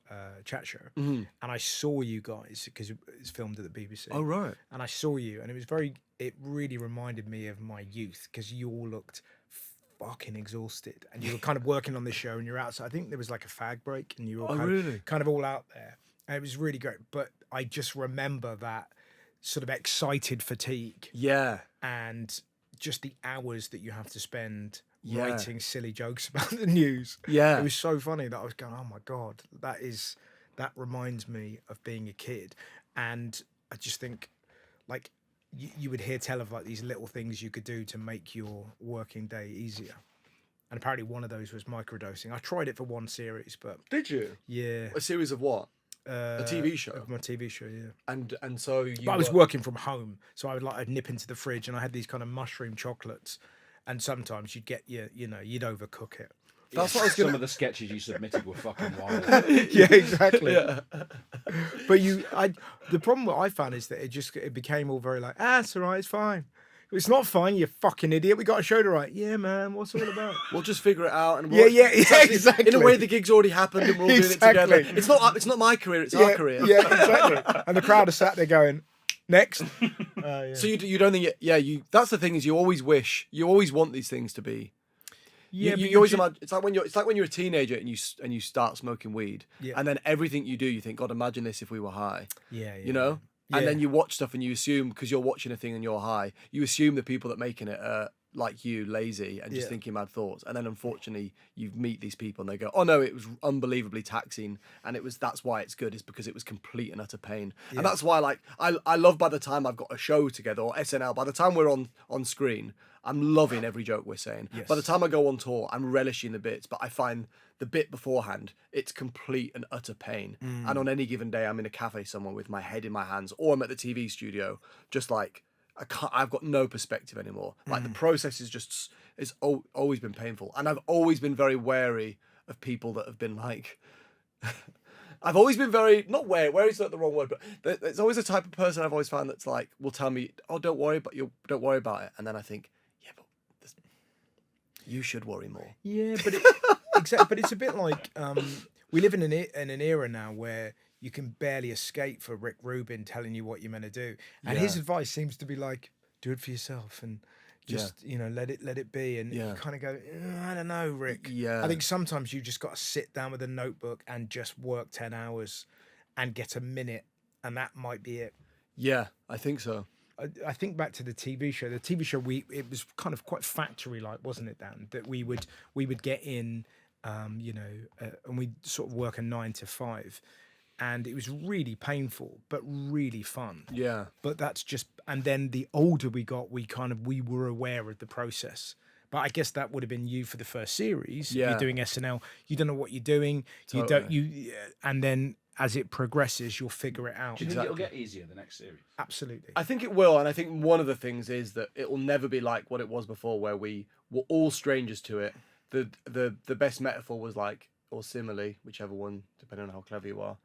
chat show, and I saw you guys because it's filmed at the BBC. Oh right. And I saw you, and it really reminded me of my youth because you all looked fucking exhausted, and you were kind of working on this show, and you're outside. I think there was like a fag break, and you were kind of all out there, and it was really great. But I just remember that sort of excited fatigue, Yeah. and just the hours that you have to spend Yeah. writing silly jokes about the news. Yeah. It was so funny that I was going, oh my God, that reminds me of being a kid. And I just think, like, you would hear tell of like these little things you could do to make your working day easier. And apparently one of those was microdosing. I tried it for one series, but Did you? yeah. A series of what? A TV show. Of my TV show, yeah. And so you. But I was working from home, so I'd nip into the fridge, and I had these kind of mushroom chocolates, and sometimes you'd get you'd overcook it. That's what I was Some gonna. of the sketches you submitted were fucking wild. Yeah, exactly. Yeah. But the problem that I found is that it became all very like, it's all right, it's fine. It's not fine, you fucking idiot. We got a show to write. Yeah, man. What's it all about? We'll just figure it out. And Yeah, exactly. In a way, the gig's already happened, and we're all doing it Exactly. together. It's not my career. It's our career. Yeah, exactly. And the crowd are sat there going, next. So you don't think you that's the thing is you always want these things to be. Yeah, you but always imagine it's like when you're a teenager and you start smoking weed, Yeah. and then everything you do you think, God, imagine this if we were high. Yeah. You know. And then you watch stuff and you assume because you're watching a thing and you're high, you assume the people that making it are like you, lazy and just Yeah. thinking mad thoughts. And then unfortunately you meet these people and they go, oh no, it was unbelievably taxing and that's why it's good, is because it was complete and utter pain. And that's why like I love by the time I've got a show together or SNL, by the time we're on screen, I'm loving every joke we're saying. Yes. By the time I go on tour, I'm relishing the bits, but I find the bit beforehand, it's complete and utter pain. And on any given day, I'm in a cafe somewhere with my head in my hands, or I'm at the TV studio, just like I've got no perspective anymore. Like the process is always been painful, and I've always been very wary of people that have been like. I've always been very not wary. Wary is not the wrong word, but there's always a type of person I've always found that's like will tell me, "Oh, don't worry about it," and then I think, yeah, but you should worry more. Yeah, but exactly. But it's a bit like we live in an era now where you can barely escape for Rick Rubin telling you what you're meant to do, and his advice seems to be like, do it for yourself and just let it be. And you kind of go, I don't know, Rick. Yeah, I think sometimes you just got to sit down with a notebook and just work 10 hours and get a minute, and that might be it. Yeah, I think so. I think back to the TV show. The TV show, it was kind of quite factory-like, wasn't it, Dan? That we would get in, and we'd sort of work a 9 to 5, and it was really painful, but really fun. Yeah. But that's just, and then the older we got, we were aware of the process. But I guess that would have been you for the first series. Yeah. You're doing SNL. You don't know what you're doing. You don't. You and then as it progresses, you'll figure it out. Do you think it'll get easier the next series? Absolutely. I think it will, and I think one of the things is that it will never be like what it was before, where we were all strangers to it. The best metaphor was like, or simile, whichever one, depending on how clever you are,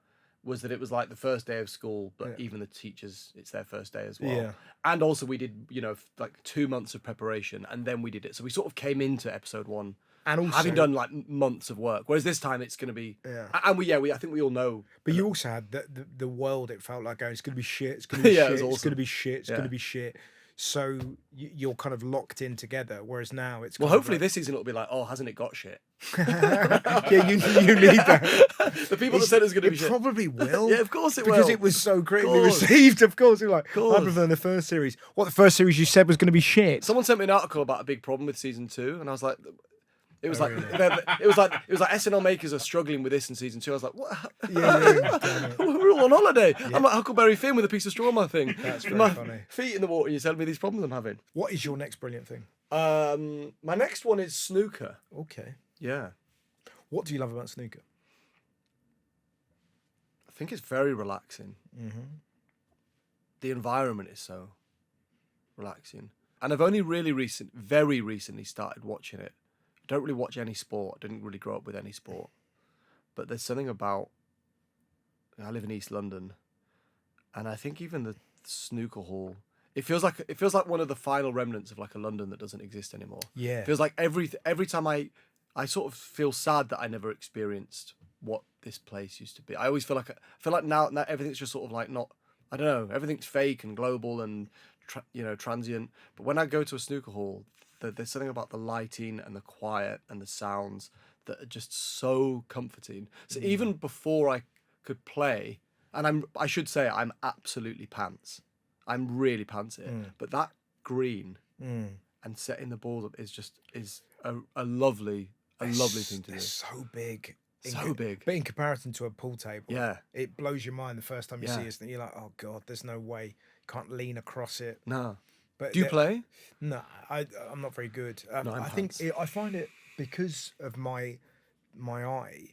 was that it was like the first day of school, but even the teachers, it's their first day as well. Yeah. And also we did, like 2 months of preparation, and then we did it. So we sort of came into episode 1 And also, having done like months of work, whereas this time it's going to be, and I think we all know. but you also had the world. It felt like going. It's going to be shit. It's going to be Yeah, it shit. was It's awesome. going to be shit. It's going to be shit. So you're kind of locked in together. Whereas now it's Well, kind hopefully of this season it'll be like, oh, hasn't it got shit? like, yeah, you need that. The people that said it was going to be It shit. probably will. Yeah, of course it because will. it was so critically course. received. Of course, you're like, course. other than the first series. What the first series you said was going to be shit. Someone sent me an article about a big problem with season 2, and I was like, it was really? it was like SNL makers are struggling with this in season 2. I was like, what? Yeah, damn it. We're all on holiday. I'm like Huckleberry Finn with a piece of straw on my thing. That's very my funny. feet in the water. You're telling me these problems I'm having. What is your next brilliant thing? My next one is snooker. Okay. Yeah, What do you love about snooker? I think it's very relaxing. Mm-hmm. The environment is so relaxing, and I've only very recently started watching it. I don't really watch any sport. I didn't really grow up with any sport, but there's something about. I live in East London, and I think even the snooker hall. It feels like one of the final remnants of like a London that doesn't exist anymore. Yeah. It feels like every time I sort of feel sad that I never experienced what this place used to be. I always feel like now everything's just sort of like not. I don't know. Everything's fake and global and transient. But when I go to a snooker hall, there's something about the lighting and the quiet and the sounds that are just so comforting. So even before I could play, and I should say I'm absolutely pants. I'm really pants it. But that green and setting the balls up is a lovely thing to do. It's so big. So big. But in comparison to a pool table, Yeah. it blows your mind the first time you Yeah. see it. And you're like, oh God, there's no way. Can't lean across it. No. But Do you play? No, I'm not very good. No, I'm I think pants. I find it because of my eye.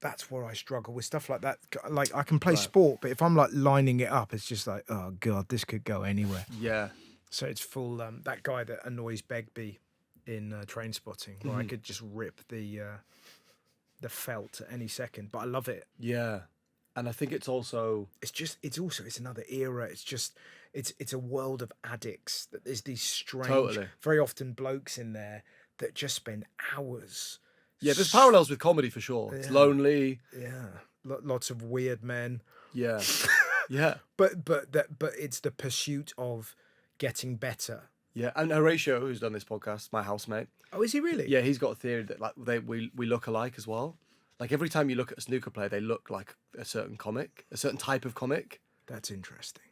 That's where I struggle with stuff like that. Like I can play sport, but if I'm like lining it up, it's just like, oh God, this could go anywhere. Yeah. So it's full. That guy that annoys Begbie in Train Spotting, where I could just rip the felt at any second. But I love it. Yeah. And I think it's also It's another era. It's a world of addicts. That there's these strange, Totally. very often blokes in there that just spend hours. there's parallels with comedy for sure. It's lonely. Yeah, lots of weird men. Yeah. Yeah. But it's the pursuit of getting better. Yeah. And Horatio, who's done this podcast, my housemate. Oh, is he really? Yeah, he's got a theory that like we look alike as well. Like every time you look at a snooker player, they look like a certain comic, a certain type of comic. That's interesting.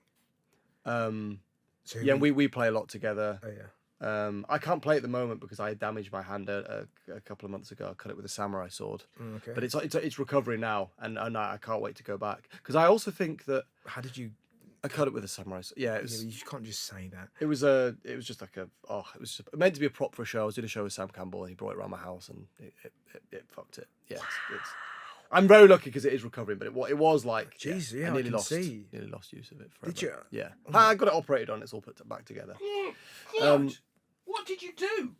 Yeah, we play a lot together. Oh yeah. I can't play at the moment because I damaged my hand a couple of months ago. I cut it with a samurai sword. Okay. But it's recovering now, and I can't wait to go back. Because I also think that How did you? I cut it with a samurai sword. Yeah, You can't just say that. it was just like it was meant to be a prop for a show. I was doing a show with Sam Campbell, and he brought it around my house, and it fucked it. Yeah, it's I'm very lucky because it is recovering, but it was like Jeez, I yeah, I nearly can lost see. use of it. Forever. Did you? Yeah, I got it operated on. It's all put back together. What did you do?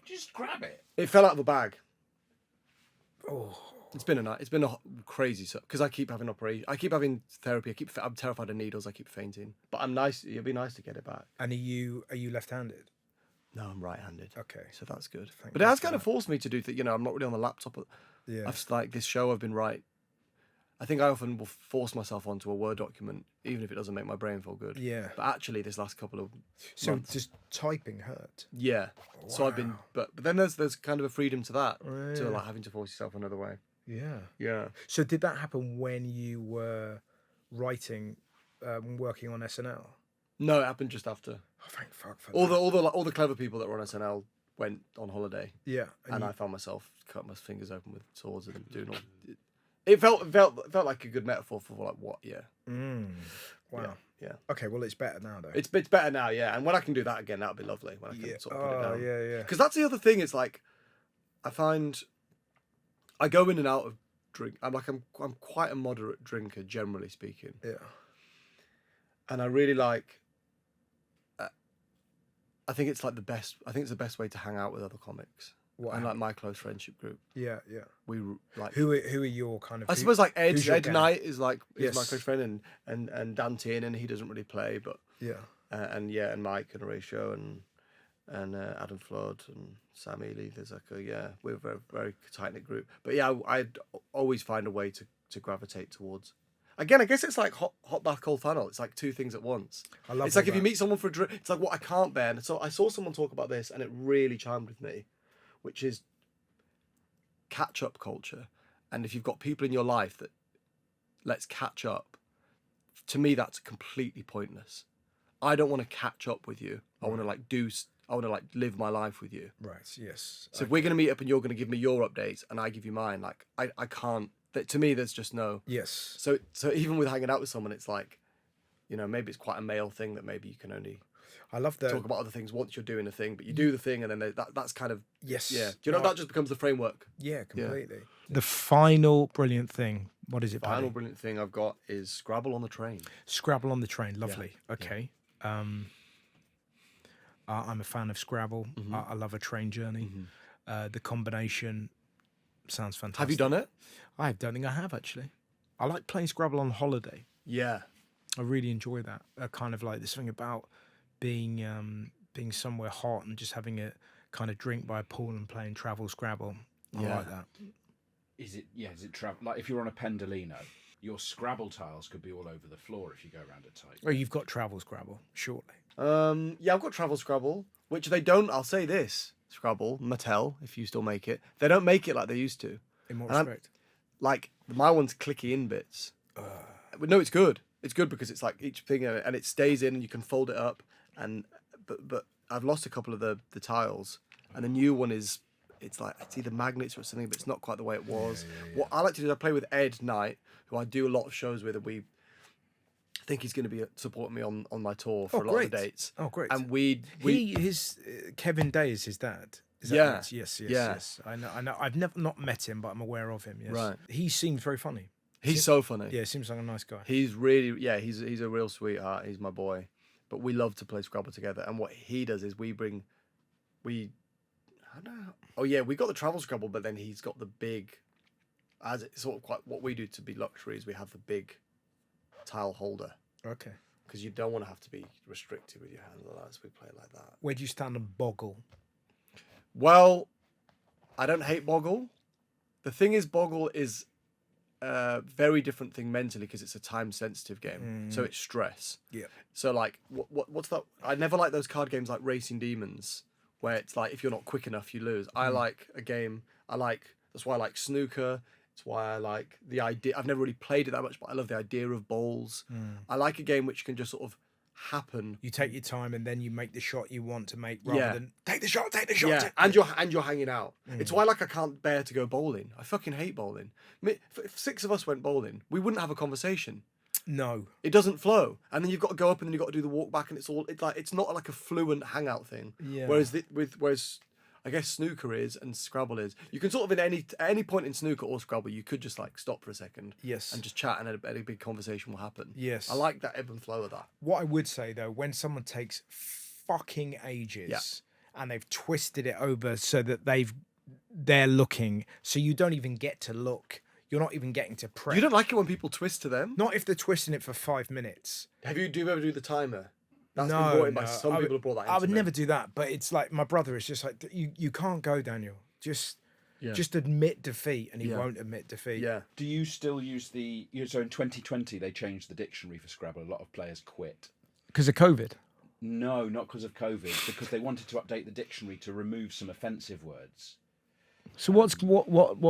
Just grab it. It fell out of a bag. Oh, It's been a night. It's been a crazy because I keep having operation. I keep having therapy. I'm terrified of needles. I keep fainting. But I'm nice. It'd be nice to get it back. and are you left-handed? No, I'm right-handed. Okay. So that's good. Thank But it God has for kind of that. forced me to do that. I'm not really on the laptop. Yeah. I've like this show. I've been right. I think I often will force myself onto a Word document, even if it doesn't make my brain feel good. Yeah. But actually, this last couple of So months, just typing hurt. yeah. So I've been, but then there's kind of a freedom to that, to Yeah. like having to force yourself another way. Yeah. Yeah. So did that happen when you were writing, working on SNL? No, it happened just after. Oh, thank fuck for All that. the clever people that were on SNL went on holiday, Yeah. and you- I found myself cutting my fingers open with swords and doing all. It felt like a good metaphor for like what? Yeah. Wow. Yeah. Okay, well, it's better now, though. It's better now, yeah. And when I can do that again, that'll be lovely. When I can sort of put it down. Yeah. Because that's the other thing. It's like I find I go in and out of drink. I'm quite a moderate drinker, generally speaking. Yeah. And I really like. I think it's like the best. I think it's the best way to hang out with other comics. And like my close friendship group. Yeah. We like. Who are your kind of? I suppose like Ed gang? Knight is my Yes. close friend, and Dan Tiernan, and he doesn't really play, but Yeah. and Mike and Horatio and Adam Flood and Sam Ely. There's like we're a very, very tight knit group. But yeah, I'd always find a way to gravitate towards. Again, I guess it's like hot bath, cold flannel. It's like two things at once. I love. It's like if you meet someone for a drink. It's like what I can't bear. And so I saw someone talk about this, and it really chimed with me, which is catch up culture. And if you've got people in your life that let's catch up, to me that's completely pointless. I don't want to catch up with you. I want to live my life with you. Right. Yes. So if we're going to meet up and you're going to give me your updates and I give you mine, like I can't. To me, there's just no. Yes. So even with hanging out with someone, it's like, maybe it's quite a male thing that maybe you can only. I love that. Talk about other things once you're doing a thing, but you do the thing and then that's kind of. Yes. Yeah. Do you know that just becomes the framework? Yeah, completely. Yeah. The final brilliant thing. What is it, Final Paddy? brilliant thing I've got is Scrabble on the train. Scrabble on the train. Lovely. Yeah. Okay. Yeah. I'm a fan of Scrabble. Mm-hmm. I love a train journey. Mm-hmm. The combination sounds fantastic. Have you done it? I don't think I have, actually. I like playing Scrabble on holiday. Yeah. I really enjoy that. Kind of like there's something about being somewhere hot and just having a kind of drink by a pool and playing travel Scrabble. I like that. Is it travel? Like if you're on a Pendolino, your Scrabble tiles could be all over the floor if you go around it tight. Oh, you've got travel Scrabble, surely. Yeah, I've got travel Scrabble, which they don't. I'll say this: Scrabble, Mattel, if you still make it, they don't make it like they used to. In what respect? Like my one's clicky in bits. No, it's good. It's good because it's like each thing and it stays in and you can fold it up. And but I've lost a couple of the tiles, and the new one is. It's like it's either magnets or something, but it's not quite the way it was. Yeah. What I like to do is I play with Ed Knight, who I do a lot of shows with, and I think he's going to be supporting me on my tour for a lot of the dates. Oh, great! And Kevin Day is his dad. Is that right? Yes. I know. I've not met him, but I'm aware of him. Yes. Right. He seems very funny. He's so funny. Yeah, seems like a nice guy. He's really he's a real sweetheart. He's my boy. But we love to play Scrabble together. And what he does is we I don't know. Oh yeah, we got the travel Scrabble, but then he's got the big, as it's sort of quite what we do to be luxuries. We have the big tile holder. Okay. Because you don't want to have to be restricted with your hands like that. So we play it like that. Where do you stand on Boggle? Well, I don't hate Boggle. The thing is, Boggle is a very different thing mentally because it's a time-sensitive game, so it's stress. Yeah. So like, what's that? I never like those card games like Racing Demons, where it's like if you're not quick enough, you lose. I like a game. That's why I like snooker. It's why I like the idea. I've never really played it that much, but I love the idea of bowls. I like a game which can just sort of happen. You take your time and then you make the shot you want to make rather than take the shot. Yeah, and you're hanging out. It's why I can't bear to go bowling. I fucking hate bowling. If 6 of us went bowling, we wouldn't have a conversation. No, it doesn't flow, and then you've got to go up and then you've got to do the walk back, and it's not like a fluent hangout thing. Yeah. Whereas I guess snooker is and Scrabble is. You can sort of at any point in snooker or Scrabble, you could just like stop for a second. Yes. And just chat, and a big conversation will happen. Yes. I like that ebb and flow of that. What I would say though, when someone takes fucking ages and they've twisted it over so that they're looking, so you don't even get to look. You're not even getting to prep. You don't like it when people twist to them? Not if they're twisting it for 5 minutes. Do you ever do the timer? That's been brought in by some people have brought that in. I would never do that, but it's like my brother is just like, you can't go, Daniel. Just admit defeat, and he won't admit defeat. Yeah. Do you still use so in 2020 they changed the dictionary for Scrabble. A lot of players quit. Because of COVID? No, not because of COVID, because they wanted to update the dictionary to remove some offensive words. So what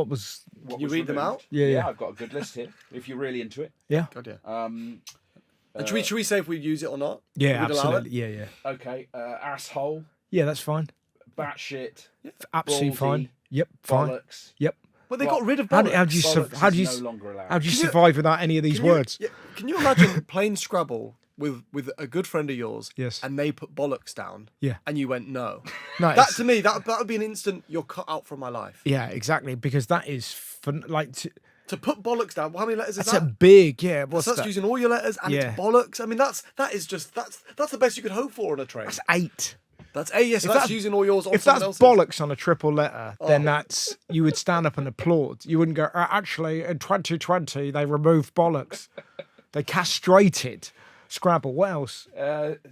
was? Can you read them out? Yeah, I've got a good list here. If you're really into it. Yeah. God, yeah. Should we say if we use it or not? Yeah, absolutely. Yeah. Okay. Asshole. Yeah, that's fine. Batshit. Absolutely baldy, fine. Yep, fine. Bollocks. Yep. Well, they got rid of How bollocks. do you Bollocks how do you is no longer allowed. how do you survive without any of these words? Can you imagine playing Scrabble with a good friend of yours? Yes. And they put bollocks down. Yeah. And you went no. No, That it's- to me, that would be an instant. You're cut out from my life. Yeah, exactly. Because that is fun. Like To put bollocks down. How many letters is that's a that? big What's So that's that? using all your letters and Yeah. it's bollocks. I mean, that's the best you could hope for on a train. That's 8. That's A. Yes, If that's that's- using all yours on If someone that's else's. bollocks on a triple letter, then that's you would stand up and applaud. You wouldn't go. Actually, in 2020, they removed bollocks. They castrated Scrabble. What else?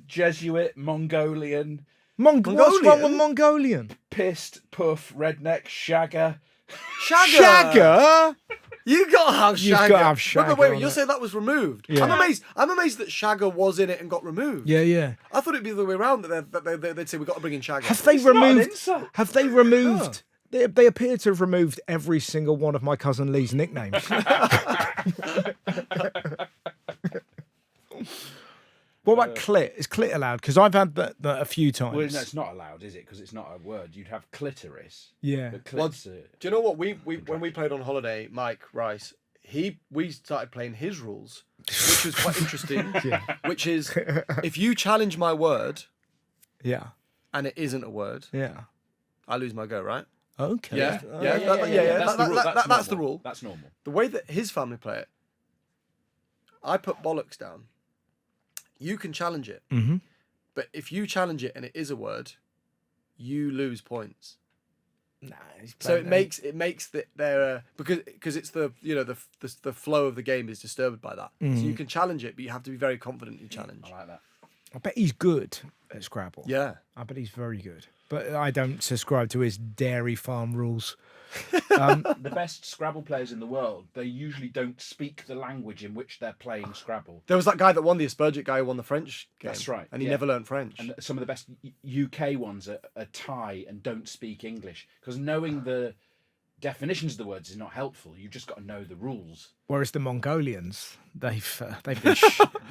Jesuit, Mongolian, What's wrong with Mongolian? pissed, puff, redneck, shagger. Shagger. Shagger. You gotta have You've Shagger. gotta have Shagger Wait, on you're it. saying that was removed? Yeah. I'm amazed that Shagger was in it and got removed. Yeah. I thought it'd be the other way around that they'd say we've got to bring in Shagger. Have they not an removed? insult. Have they removed? They appear to have removed every single one of my cousin Lee's nicknames. What about clit? Is clit allowed? Because I've had that a few times. Well, no, it's not allowed, is it? Because it's not a word. You'd have clitoris. Yeah. But Well, clit's do you know what when we played on holiday, Mike Rice, we started playing his rules, which was quite interesting. Which is if you challenge my word Yeah. and it isn't a word, Yeah. I lose my go, right? Okay. Yeah. That's the rule. That's normal. The way that his family play it, I put bollocks down. You can challenge it, Mm-hmm. but if you challenge it and it is a word, you lose points. Nah, So it makes their because it's the flow of the game is disturbed by that. So you can challenge it, but you have to be very confident in your challenge. I like that. I bet he's good at Scrabble. Yeah. I bet he's very good. But I don't subscribe to his dairy farm rules. The best Scrabble players in the world, they usually don't speak the language in which they're playing Scrabble. There was that guy that won the Aspergic guy who won the French game. That's right, And he yeah. never learned French. And some of the best UK ones are Thai and don't speak English. Because knowing the definitions of the words is not helpful. You've just got to know the rules. Whereas the Mongolians, they've been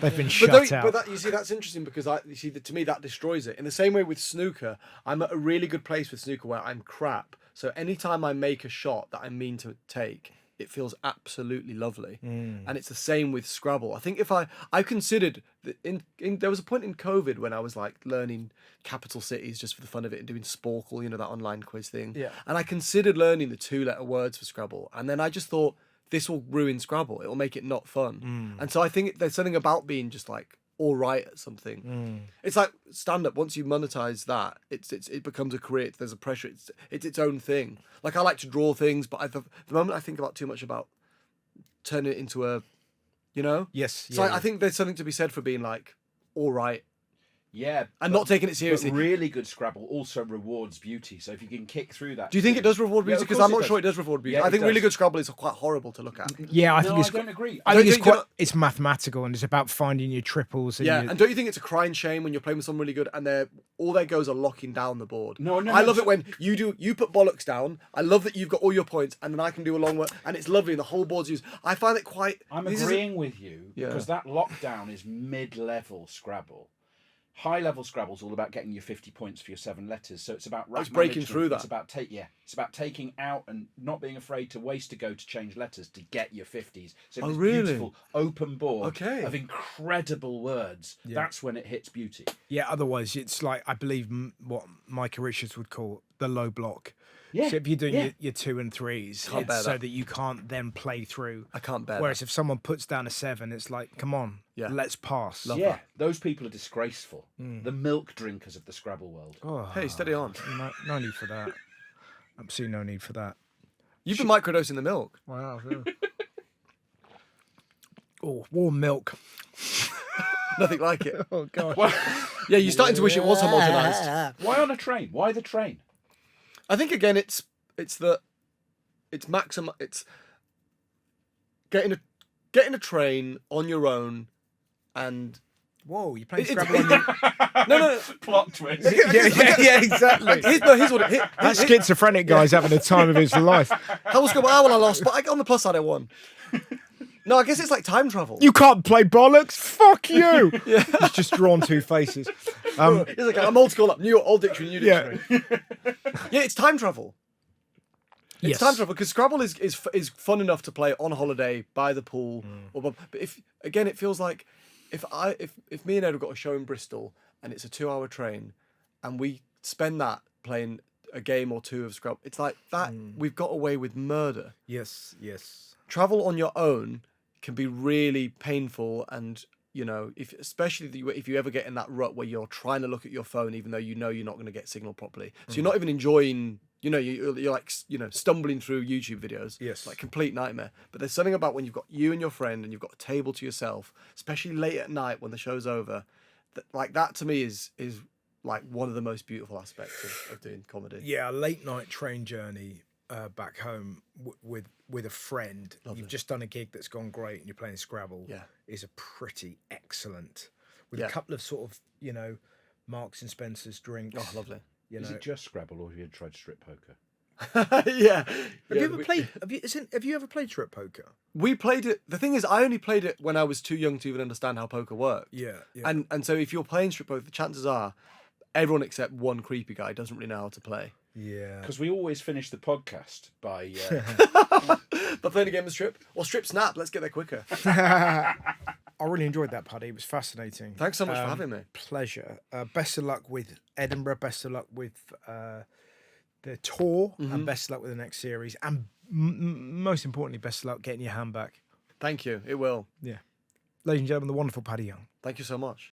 they've been But, shut out. you see, that's interesting because to me that destroys it. In the same way with snooker, I'm at a really good place with snooker where I'm crap. So anytime I make a shot that I mean to take, it feels absolutely lovely. And it's the same with Scrabble. I think if I considered that there was a point in COVID when I was like learning capital cities just for the fun of it and doing Sporkle, that online quiz thing. Yeah. And I considered learning the 2-letter words for Scrabble, and then I just thought this will ruin Scrabble. It will make it not fun. And so I think there's something about being just like all right at something. It's like stand up. Once you monetize that, it becomes a career. There's a pressure. It's its own thing. Like I like to draw things, but the moment I think about too much about turning it into a, Yes. So Yeah. I think there's something to be said for being like all right Yeah. and not taking it seriously. But really good Scrabble also rewards beauty. So if you can kick through that. Do you think it does reward Yeah, beauty? of Because course I'm it not does. sure it does reward beauty. Yeah, I it think really does. good Scrabble is quite horrible to look at. Yeah, I No, think it's. I don't agree. I think it's Don't you quite. It's mathematical and it's about finding your triples. And Yeah, your, and don't you think it's a crying shame when you're playing with someone really good and all their goes are locking down the board? No, I love it when you put bollocks down. I love that you've got all your points and then I can do a long work and it's lovely and the whole board's used. I find it quite. I'm this is- agreeing with you Yeah. because that lockdown is mid-level Scrabble. High-level Scrabble's all about getting your 50 points for your 7 letters. So it's about It's breaking management. through that. It's about taking out and not being afraid to waste a go to change letters to get your 50s. So if Oh, it's really? beautiful open board Okay. of incredible words, that's when it hits beauty. yeah. Otherwise, it's like I believe what Micah Richards would call the low block. Yeah. So if you're doing yeah. your 2 and 3s, Can't bear it's so that. that you can't then play through. I can't bear Whereas if someone puts down a 7, it's like, come on, Yeah. let's pass. Yeah, those people are disgraceful. The milk drinkers of the Scrabble world. Oh, Hey, steady on. no need for that. Absolutely no need for that. You've been microdosing the milk. Wow. Oh, warm milk. Nothing like it. Oh god. Yeah, you're starting to wish it was homogenized. Why on a train? Why the train? I think again, it's getting a train on your own, and Whoa, you're playing It's- Scrabble on your... no. Plot twist. yeah, exactly. Here's what it. That schizophrenic guy's having the time of his life. How was Scrabble? Well, I lost, but on the plus side, I won. No, I guess it's like time travel. You can't play bollocks. Fuck you. He's just drawn 2 faces. It's like I'm old school up, new old dictionary, new Yeah. dictionary. Yeah, it's time travel. It's Yes. time travel because Scrabble is fun enough to play on holiday by the pool. But if again, it feels like if me and Ed have got a show in Bristol and it's a 2-hour train, and we spend that playing a game or two of Scrabble, it's like that we've got away with murder. Yes, yes. Travel on your own can be really painful, and especially if you ever get in that rut where you're trying to look at your phone even though you know you're not going to get signal properly, so you're not even enjoying. You're like stumbling through YouTube videos. Yes. Like complete nightmare. But there's something about when you've got you and your friend and you've got a table to yourself, especially late at night when the show's over. That to me is like one of the most beautiful aspects of doing comedy. Yeah, a late night train journey back home with a friend. Lovely. You've just done a gig that's gone great, and you're playing Scrabble. Yeah. Is a pretty excellent with Yeah. a couple of sort of Marks and Spencer's drinks. Oh, lovely. Is it just Scrabble, or have you tried strip poker? Yeah. Have you ever played? Have you ever played strip poker? We played it. The thing is, I only played it when I was too young to even understand how poker worked. Yeah. And so if you're playing strip poker, the chances are everyone except one creepy guy doesn't really know how to play. Yeah. Because we always finish the podcast by But playing a game of strip or strip snap. Let's get there quicker. I really enjoyed that, Paddy. It was fascinating. Thanks so much for having me. Pleasure. Best of luck with Edinburgh. Best of luck with the tour, and best of luck with the next series. And most importantly, best of luck getting your hand back. Thank you. It will. Yeah. Ladies and gentlemen, the wonderful Paddy Young. Thank you so much.